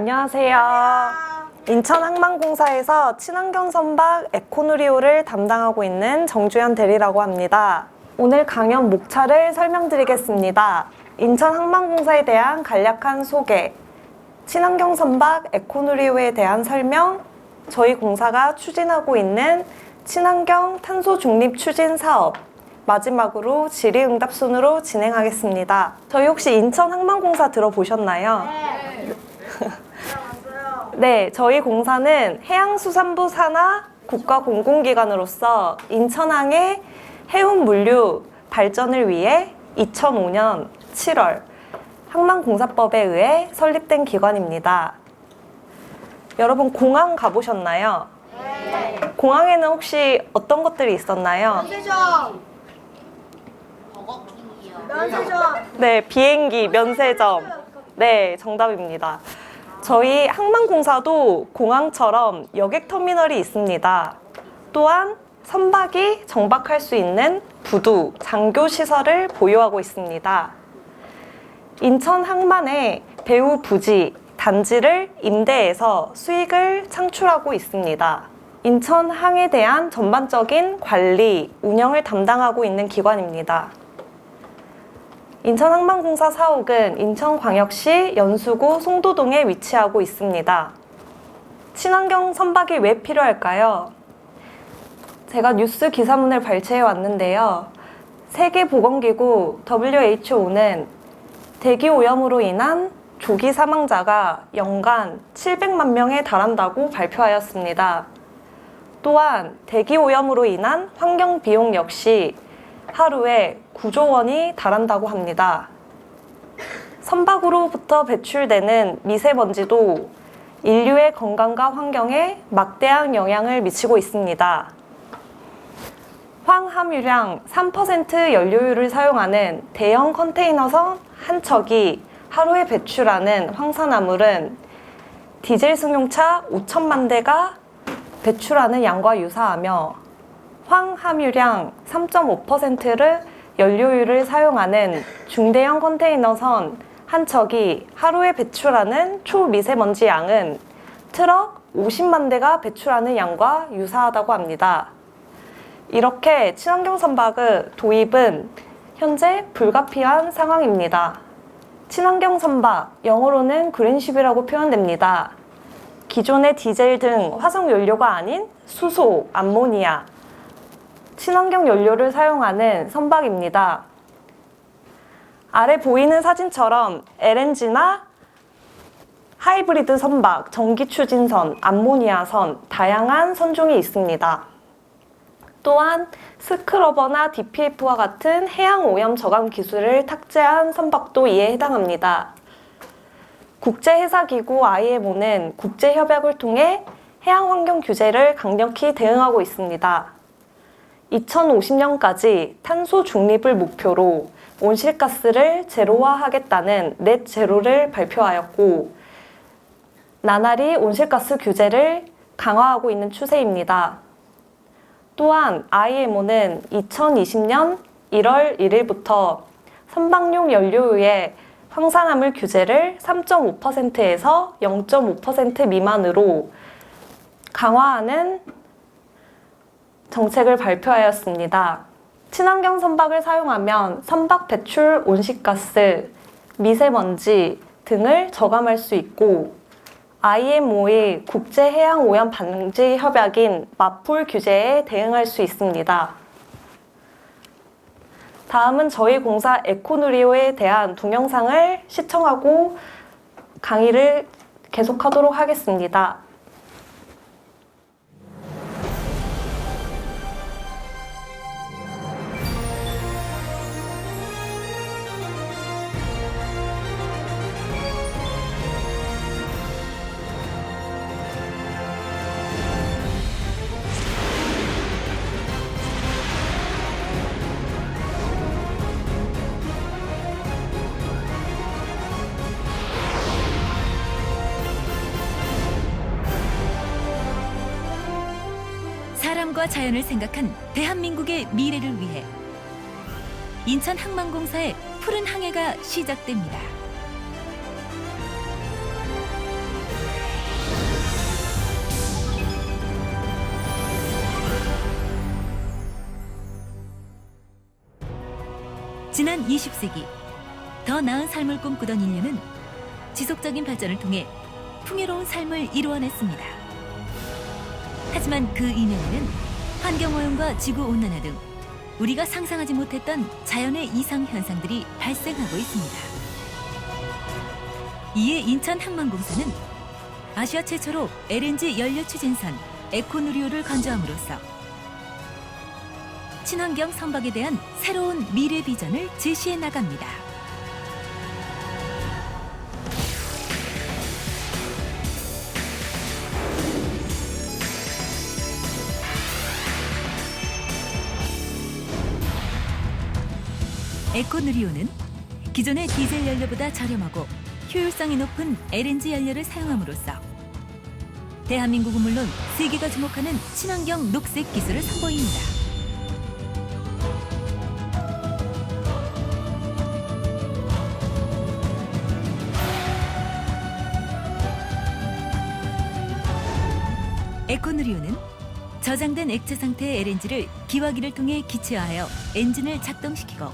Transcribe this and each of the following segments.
안녕하세요. 인천항만공사에서 친환경 선박 에코누리호를 담당하고 있는 정주현 대리라고 합니다. 오늘 강연 목차를 설명드리겠습니다. 인천항만공사에 대한 간략한 소개, 친환경 선박 에코누리호에 대한 설명, 저희 공사가 추진하고 있는 친환경 탄소 중립 추진 사업, 마지막으로 질의응답 순으로 진행하겠습니다. 저희 혹시 인천항만공사 들어보셨나요? 네. 네, 저희 공사는 해양수산부 산하 국가공공기관으로서 인천항의 해운물류 발전을 위해 2005년 7월 항만공사법에 의해 설립된 기관입니다. 여러분 공항 가보셨나요? 네. 공항에는 혹시 어떤 것들이 있었나요? 면세점. 면세점. 네, 비행기, 면세점. 네, 정답입니다. 저희 항만공사도 공항처럼 여객터미널이 있습니다. 또한 선박이 정박할 수 있는 부두, 장교시설을 보유하고 있습니다. 인천항만에 배후 부지, 단지를 임대해서 수익을 창출하고 있습니다. 인천항에 대한 전반적인 관리, 운영을 담당하고 있는 기관입니다. 인천항만공사 사옥은 인천광역시 연수구 송도동에 위치하고 있습니다. 친환경 선박이 왜 필요할까요? 제가 뉴스 기사문을 발췌해 왔는데요. 세계보건기구 WHO는 대기오염으로 인한 조기 사망자가 연간 700만 명에 달한다고 발표하였습니다. 또한 대기오염으로 인한 환경비용 역시 하루에 9조 원이 달한다고 합니다. 선박으로부터 배출되는 미세먼지도 인류의 건강과 환경에 막대한 영향을 미치고 있습니다. 황함유량 3% 연료유를 사용하는 대형 컨테이너선 한 척이 하루에 배출하는 황산화물은 디젤 승용차 5천만 대가 배출하는 양과 유사하며 황함유량 3.5%를 연료유를 사용하는 중대형 컨테이너선 한 척이 하루에 배출하는 초미세먼지 양은 트럭 50만 대가 배출하는 양과 유사하다고 합니다. 이렇게 친환경 선박의 도입은 현재 불가피한 상황입니다. 친환경 선박, 영어로는 그린쉽이라고 표현됩니다. 기존의 디젤 등 화석 연료가 아닌 수소, 암모니아, 친환경 연료를 사용하는 선박입니다. 아래 보이는 사진처럼 LNG나 하이브리드 선박, 전기추진선, 암모니아선, 다양한 선종이 있습니다. 또한 스크러버나 DPF와 같은 해양오염 저감 기술을 탑재한 선박도 이에 해당합니다. 국제해사기구 IMO는 국제협약을 통해 해양환경 규제를 강력히 대응하고 있습니다. 2050년까지 탄소 중립을 목표로 온실가스를 제로화하겠다는 넷 제로를 발표하였고 나날이 온실가스 규제를 강화하고 있는 추세입니다. 또한 IMO는 2020년 1월 1일부터 선박용 연료유의 황산화물 규제를 3.5%에서 0.5% 미만으로 강화하는 정책을 발표하였습니다. 친환경 선박을 사용하면 선박 배출 온실가스, 미세먼지 등을 저감할 수 있고 IMO의 국제해양오염 방지 협약인 마폴 규제에 대응할 수 있습니다. 다음은 저희 공사 에코누리호에 대한 동영상을 시청하고 강의를 계속하도록 하겠습니다. 사람과 자연을 생각한 대한민국의 미래를 위해 인천항만공사의 푸른 항해가 시작됩니다. 지난 20세기 더 나은 삶을 꿈꾸던 인류는 지속적인 발전을 통해 풍요로운 삶을 이루어냈습니다. 하지만 그 이면에는 환경오염과 지구온난화 등 우리가 상상하지 못했던 자연의 이상 현상들이 발생하고 있습니다. 이에 인천항만공사는 아시아 최초로 LNG 연료 추진선 에코누리호를 건조함으로써 친환경 선박에 대한 새로운 미래 비전을 제시해 나갑니다. 에코누리호는 기존의 디젤 연료보다 저렴하고 효율성이 높은 LNG 연료를 사용함으로써 대한민국은 물론 세계가 주목하는 친환경 녹색 기술을 선보입니다. 에코누리호는 저장된 액체 상태의 LNG를 기화기를 통해 기체화하여 엔진을 작동시키고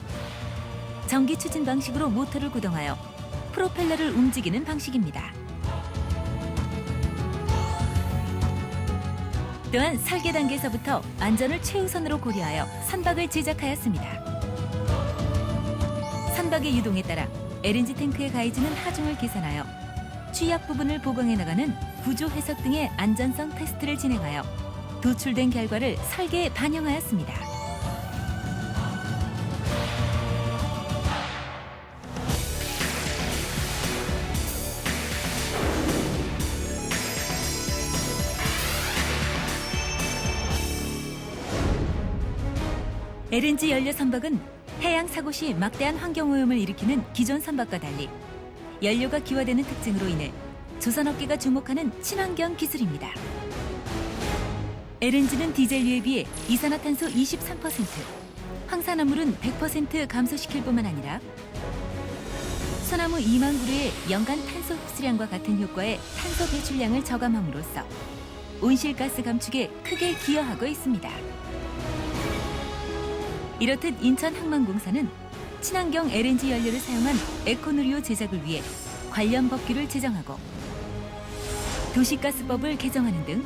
전기 추진 방식으로 모터를 구동하여 프로펠러를 움직이는 방식입니다. 또한 설계 단계에서부터 안전을 최우선으로 고려하여 선박을 제작하였습니다. 선박의 유동에 따라 LNG 탱크에 가해지는 하중을 계산하여 취약 부분을 보강해 나가는 구조 해석 등의 안전성 테스트를 진행하여 도출된 결과를 설계에 반영하였습니다. LNG 연료 선박은 해양 사고 시 막대한 환경오염을 일으키는 기존 선박과 달리 연료가 기화되는 특징으로 인해 조선업계가 주목하는 친환경 기술입니다. LNG는 디젤유에 비해 이산화탄소 23%, 황산화물은 100% 감소시킬 뿐만 아니라 소나무 2만 그루의 연간 탄소 흡수량과 같은 효과의 탄소 배출량을 저감함으로써 온실가스 감축에 크게 기여하고 있습니다. 이렇듯 인천항만공사는 친환경 LNG 연료를 사용한 에코누리호 제작을 위해 관련 법규를 제정하고 도시가스법을 개정하는 등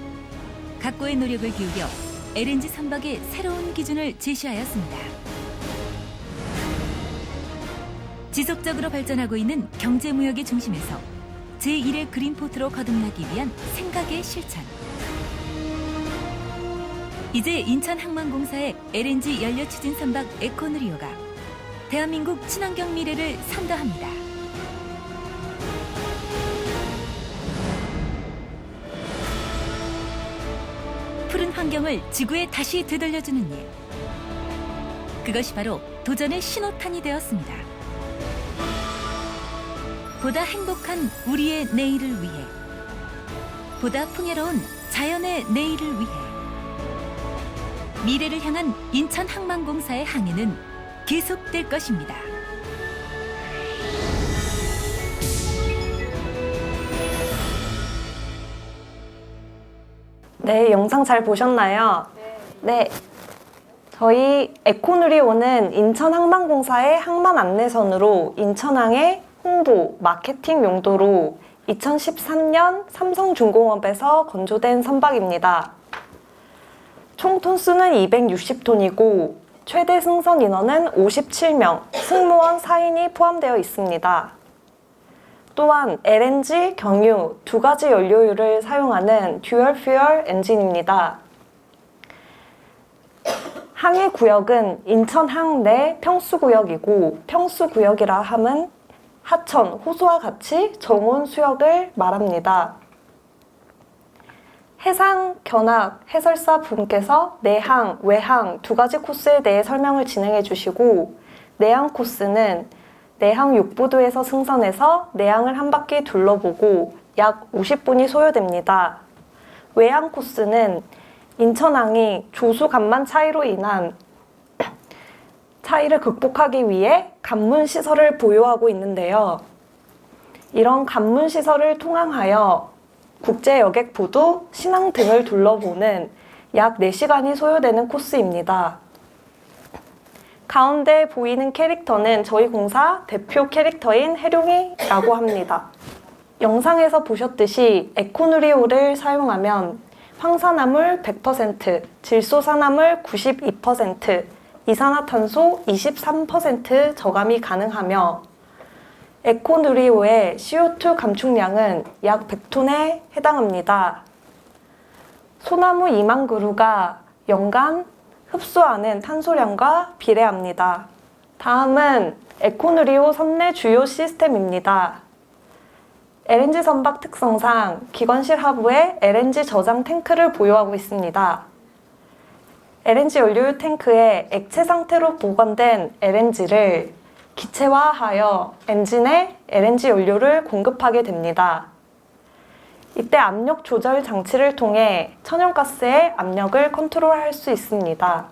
각고의 노력을 기울여 LNG 선박의 새로운 기준을 제시하였습니다. 지속적으로 발전하고 있는 경제무역의 중심에서 제1의 그린포트로 거듭나기 위한 생각의 실천. 이제 인천항만공사의 LNG 연료 추진 선박 에코누리호가 대한민국 친환경 미래를 선도합니다. 푸른 환경을 지구에 다시 되돌려주는 일. 그것이 바로 도전의 신호탄이 되었습니다. 보다 행복한 우리의 내일을 위해, 보다 풍요로운 자연의 내일을 위해 미래를 향한 인천항만공사의 항해는 계속될 것입니다. 네, 영상 잘 보셨나요? 네. 저희 에코누리호는 인천항만공사의 항만 안내선으로 인천항의 홍보, 마케팅 용도로 2013년 삼성중공업에서 건조된 선박입니다. 총 톤수는 260톤이고 최대 승선 인원은 57명, 승무원 4인이 포함되어 있습니다. 또한 LNG, 경유 두 가지 연료율을 사용하는 듀얼 퓨얼 엔진입니다. 항해 구역은 인천항 내 평수구역이고 평수구역이라 함은 하천, 호수와 같이 정원 수역을 말합니다. 해상, 견학, 해설사 분께서 내항, 외항 두 가지 코스에 대해 설명을 진행해 주시고 내항 코스는 내항 6부두에서 승선해서 내항을 한 바퀴 둘러보고 약 50분이 소요됩니다. 외항 코스는 인천항이 조수 간만 차이로 인한 차이를 극복하기 위해 관문 시설을 보유하고 있는데요. 이런 관문 시설을 통항하여 국제 여객 부두, 신항 등을 둘러보는 약 4시간이 소요되는 코스입니다. 가운데 보이는 캐릭터는 저희 공사 대표 캐릭터인 해룡이라고 합니다. 영상에서 보셨듯이 에코누리오를 사용하면 황산화물 100%, 질소산화물 92%, 이산화탄소 23% 저감이 가능하며 에코누리오의 CO2 감축량은 약 100톤에 해당합니다. 소나무 2만 그루가 연간 흡수하는 탄소량과 비례합니다. 다음은 에코누리오 선내 주요 시스템입니다. LNG 선박 특성상 기관실 하부에 LNG 저장 탱크를 보유하고 있습니다. LNG 연료 탱크에 액체 상태로 보관된 LNG를 기체화하여 엔진에 LNG 연료를 공급하게 됩니다. 이때 압력 조절 장치를 통해 천연가스의 압력을 컨트롤할 수 있습니다.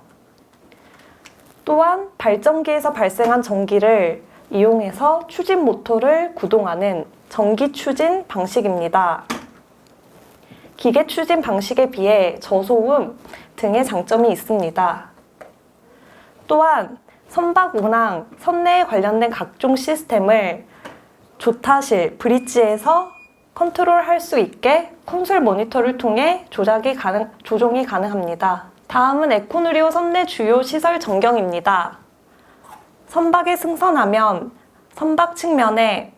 또한 발전기에서 발생한 전기를 이용해서 추진 모터를 구동하는 전기 추진 방식입니다. 기계 추진 방식에 비해 저소음 등의 장점이 있습니다. 또한 선박 운항, 선내에 관련된 각종 시스템을 조타실, 브릿지에서 컨트롤할 수 있게 콘솔 모니터를 통해 조종이 가능합니다. 다음은 에코누리오 선내 주요 시설 전경입니다. 선박에 승선하면 선박 측면에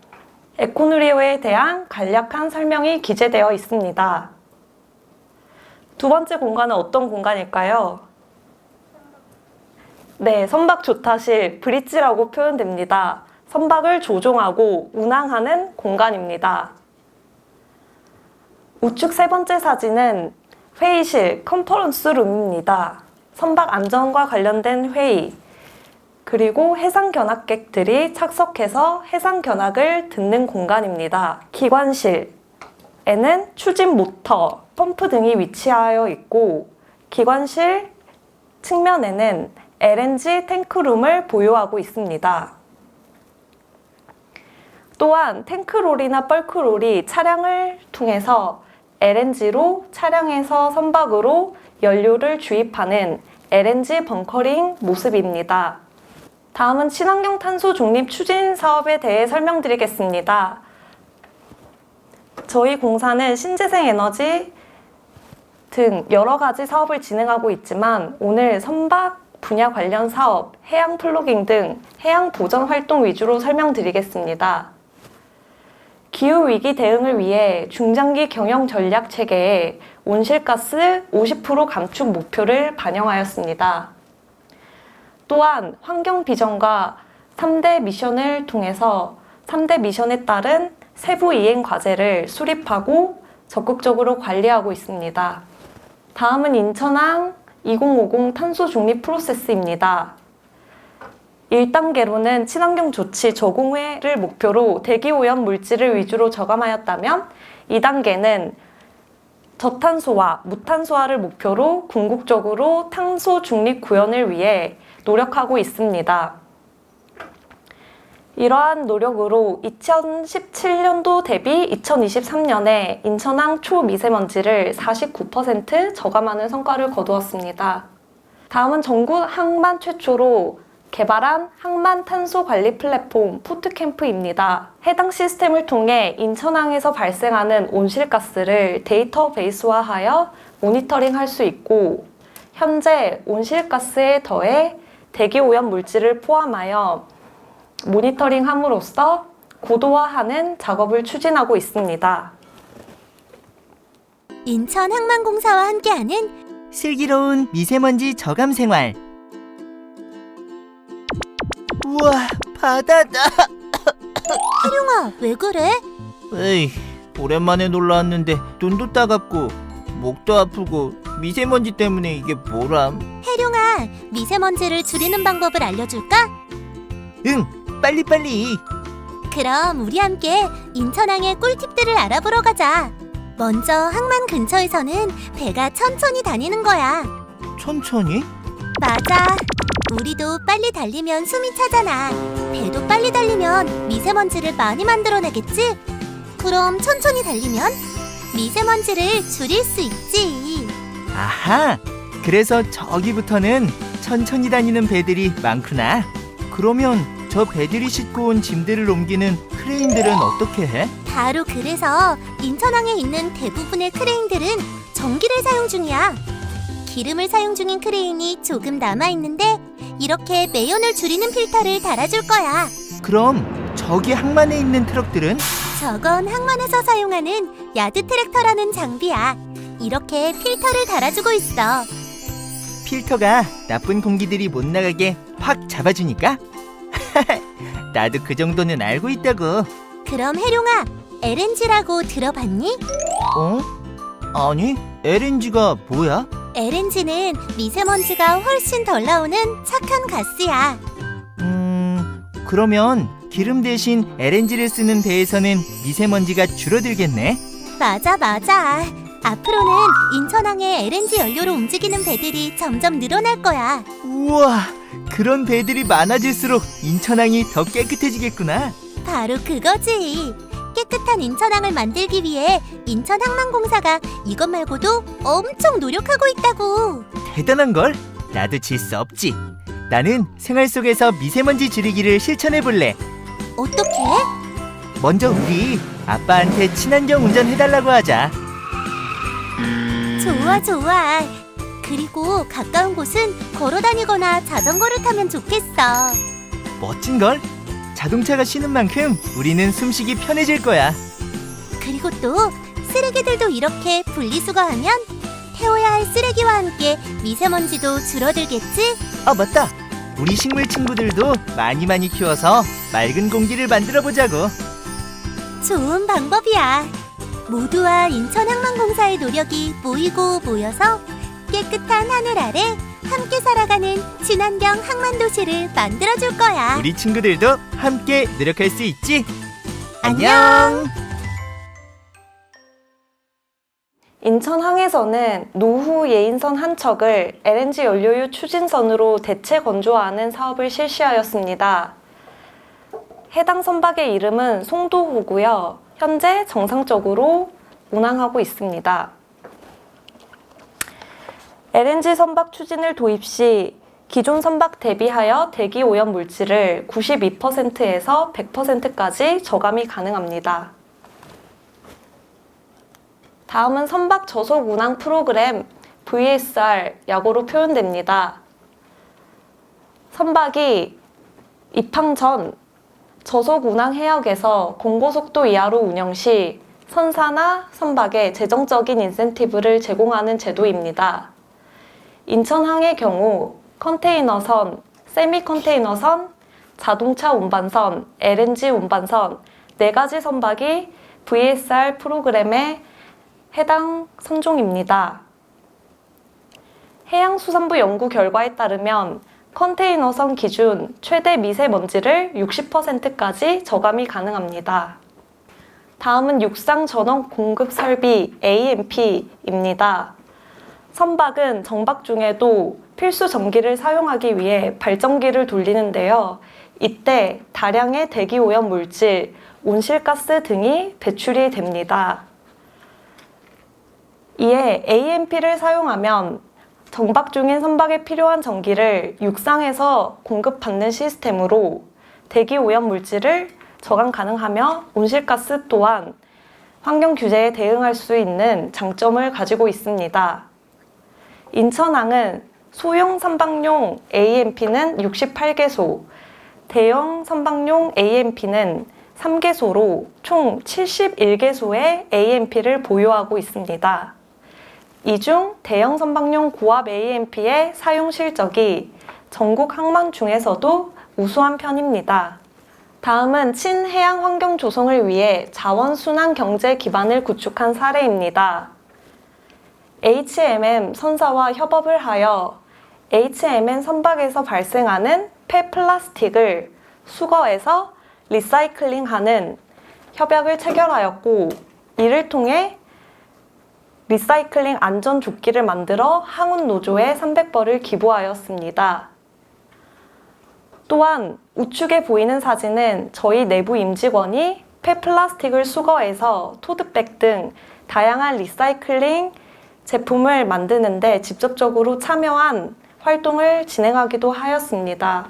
에코누리오에 대한 간략한 설명이 기재되어 있습니다. 두 번째 공간은 어떤 공간일까요? 네, 선박 조타실, 브릿지라고 표현됩니다. 선박을 조종하고 운항하는 공간입니다. 우측 세 번째 사진은 회의실, 컨퍼런스 룸입니다. 선박 안전과 관련된 회의, 그리고 해상 견학객들이 착석해서 해상 견학을 듣는 공간입니다. 기관실에는 추진 모터, 펌프 등이 위치하여 있고 기관실 측면에는 LNG 탱크룸을 보유하고 있습니다. 또한 탱크롤이나 벌크롤이 차량을 통해서 LNG로 차량에서 선박으로 연료를 주입하는 LNG 벙커링 모습입니다. 다음은 친환경 탄소 중립 추진 사업에 대해 설명드리겠습니다. 저희 공사는 신재생 에너지 등 여러 가지 사업을 진행하고 있지만 오늘 선박 분야 관련 사업, 해양 플로깅 등 해양 보전 활동 위주로 설명드리겠습니다. 기후위기 대응을 위해 중장기 경영 전략 체계에 온실가스 50% 감축 목표를 반영하였습니다. 또한 환경 비전과 3대 미션을 통해서 3대 미션에 따른 세부 이행 과제를 수립하고 적극적으로 관리하고 있습니다. 다음은 인천항 2050 탄소 중립 프로세스입니다. 1단계로는 친환경 조치 저공해를 목표로 대기오염 물질을 위주로 저감하였다면 2단계는 저탄소화, 무탄소화를 목표로 궁극적으로 탄소 중립 구현을 위해 노력하고 있습니다. 이러한 노력으로 2017년도 대비 2023년에 인천항 초미세먼지를 49% 저감하는 성과를 거두었습니다. 다음은 전국 항만 최초로 개발한 항만 탄소 관리 플랫폼 포트캠프입니다. 해당 시스템을 통해 인천항에서 발생하는 온실가스를 데이터베이스화하여 모니터링할 수 있고 현재 온실가스에 더해 대기오염 물질을 포함하여 모니터링함으로써 고도화하는 작업을 추진하고 있습니다. 인천 항만공사와 함께하는 슬기로운 미세먼지 저감 생활. 우와, 바다다. 혜룡아, 왜 그래? 에이, 오랜만에 놀러 왔는데 눈도 따갑고 목도 아프고 미세먼지 때문에 이게 뭐람? 혜룡아, 미세먼지를 줄이는 방법을 알려줄까? 응, 빨리빨리. 그럼 우리 함께 인천항의 꿀팁들을 알아보러 가자. 먼저 항만 근처에서는 배가 천천히 다니는 거야. 천천히? 맞아. 우리도 빨리 달리면 숨이 차잖아. 배도 빨리 달리면 미세먼지를 많이 만들어내겠지? 그럼 천천히 달리면 미세먼지를 줄일 수 있지. 아하, 그래서 저기부터는 천천히 다니는 배들이 많구나. 그러면 저 배들이 싣고 온 짐들을 옮기는 크레인들은 어떻게 해? 바로 그래서 인천항에 있는 대부분의 크레인들은 전기를 사용 중이야. 기름을 사용 중인 크레인이 조금 남아있는데 이렇게 매연을 줄이는 필터를 달아줄 거야. 그럼 저기 항만에 있는 트럭들은? 저건 항만에서 사용하는 야드 트랙터라는 장비야. 이렇게 필터를 달아주고 있어. 필터가 나쁜 공기들이 못 나가게 확 잡아주니까? 나도 그 정도는 알고 있다고. 그럼 혜룡아, LNG라고 들어봤니? 어? 아니, LNG가 뭐야? LNG는 미세먼지가 훨씬 덜 나오는 착한 가스야. 그러면 기름 대신 LNG를 쓰는 배에서는 미세먼지가 줄어들겠네? 맞아. 앞으로는 인천항에 LNG 연료로 움직이는 배들이 점점 늘어날 거야. 우와, 그런 배들이 많아질수록 인천항이 더 깨끗해지겠구나. 바로 그거지. 깨끗한 인천항을 만들기 위해 인천항만공사가 이것 말고도 엄청 노력하고 있다고. 대단한걸? 나도 질 수 없지. 나는 생활 속에서 미세먼지 줄이기를 실천해볼래. 어떻게? 먼저 우리 아빠한테 친환경 운전해달라고 하자. 좋아. 그리고 가까운 곳은 걸어 다니거나 자전거를 타면 좋겠어. 멋진걸? 자동차가 쉬는 만큼 우리는 숨쉬기 편해질 거야. 그리고 또 쓰레기들도 이렇게 분리수거하면 태워야 할 쓰레기와 함께 미세먼지도 줄어들겠지? 아, 맞다. 우리 식물 친구들도 많이 키워서 맑은 공기를 만들어 보자고. 좋은 방법이야. 모두와 인천항만공사의 노력이 모이고 모여서 깨끗한 하늘 아래 함께 살아가는 친환경 항만도시를 만들어줄 거야. 우리 친구들도 함께 노력할 수 있지? 안녕. 인천항에서는 노후 예인선 한 척을 LNG 연료유 추진선으로 대체 건조화하는 사업을 실시하였습니다. 해당 선박의 이름은 송도호고요. 현재 정상적으로 운항하고 있습니다. LNG 선박 추진을 도입 시 기존 선박 대비하여 대기 오염 물질을 92%에서 100%까지 저감이 가능합니다. 다음은 선박 저속 운항 프로그램 VSR 약어로 표현됩니다. 선박이 입항 전 저속 운항 해역에서 공고속도 이하로 운영 시 선사나 선박에 재정적인 인센티브를 제공하는 제도입니다. 인천항의 경우 컨테이너선, 세미컨테이너선, 자동차 운반선, LNG 운반선 4가지 선박이 VSR 프로그램에 해당 선종입니다. 해양수산부 연구 결과에 따르면 컨테이너선 기준 최대 미세먼지를 60%까지 저감이 가능합니다. 다음은 육상 전원 공급 설비 AMP입니다. 선박은 정박 중에도 필수 전기를 사용하기 위해 발전기를 돌리는데요. 이때 다량의 대기 오염 물질, 온실가스 등이 배출이 됩니다. 이에 AMP를 사용하면 정박 중인 선박에 필요한 전기를 육상에서 공급받는 시스템으로 대기 오염 물질을 저감 가능하며 온실가스 또한 환경 규제에 대응할 수 있는 장점을 가지고 있습니다. 인천항은 소형 선박용 AMP는 68개소, 대형 선박용 AMP는 3개소로 총 71개소의 AMP를 보유하고 있습니다. 이 중 대형 선박용 고압 AMP의 사용 실적이 전국 항만 중에서도 우수한 편입니다. 다음은 친해양 환경 조성을 위해 자원 순환 경제 기반을 구축한 사례입니다. HMM 선사와 협업을 하여 HMM 선박에서 발생하는 폐플라스틱을 수거해서 리사이클링하는 협약을 체결하였고, 이를 통해 리사이클링 안전조끼를 만들어 항운 노조에 300벌을 기부하였습니다. 또한 우측에 보이는 사진은 저희 내부 임직원이 폐플라스틱을 수거해서 토드백 등 다양한 리사이클링 제품을 만드는데 직접적으로 참여한 활동을 진행하기도 하였습니다.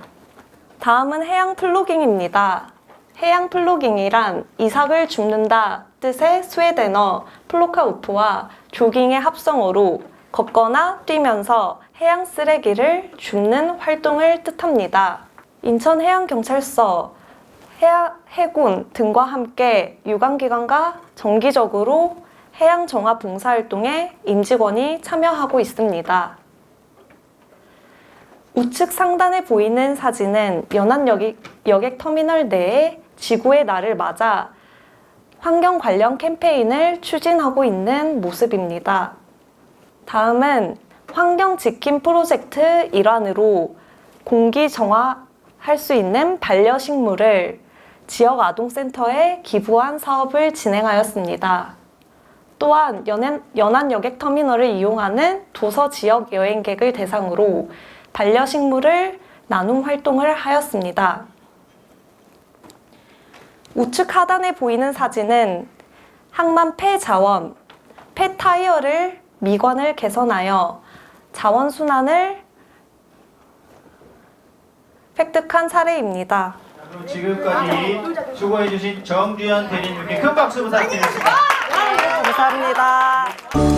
다음은 해양 플로깅입니다. 해양 플로깅이란 이삭을 줍는다 뜻의 스웨덴어 플로카우프와 조깅의 합성어로 걷거나 뛰면서 해양 쓰레기를 줍는 활동을 뜻합니다. 인천해양경찰서, 해군 등과 함께 유관기관과 정기적으로 해양 정화 봉사활동에 임직원이 참여하고 있습니다. 우측 상단에 보이는 사진은 연안 여객터미널 내에 지구의 날을 맞아 환경 관련 캠페인을 추진하고 있는 모습입니다. 다음은 환경 지킴 프로젝트 일환으로 공기 정화할 수 있는 반려식물을 지역 아동센터에 기부한 사업을 진행하였습니다. 또한 연안 여객터미널을 이용하는 도서 지역 여행객을 대상으로 반려식물을 나눔 활동을 하였습니다. 우측 하단에 보이는 사진은 항만 폐자원, 폐타이어를 미관을 개선하여 자원순환을 획득한 사례입니다. 그럼 지금까지 수고해주신 정주현 대리님께 큰 박수 부탁드리겠습니다. 감사합니다.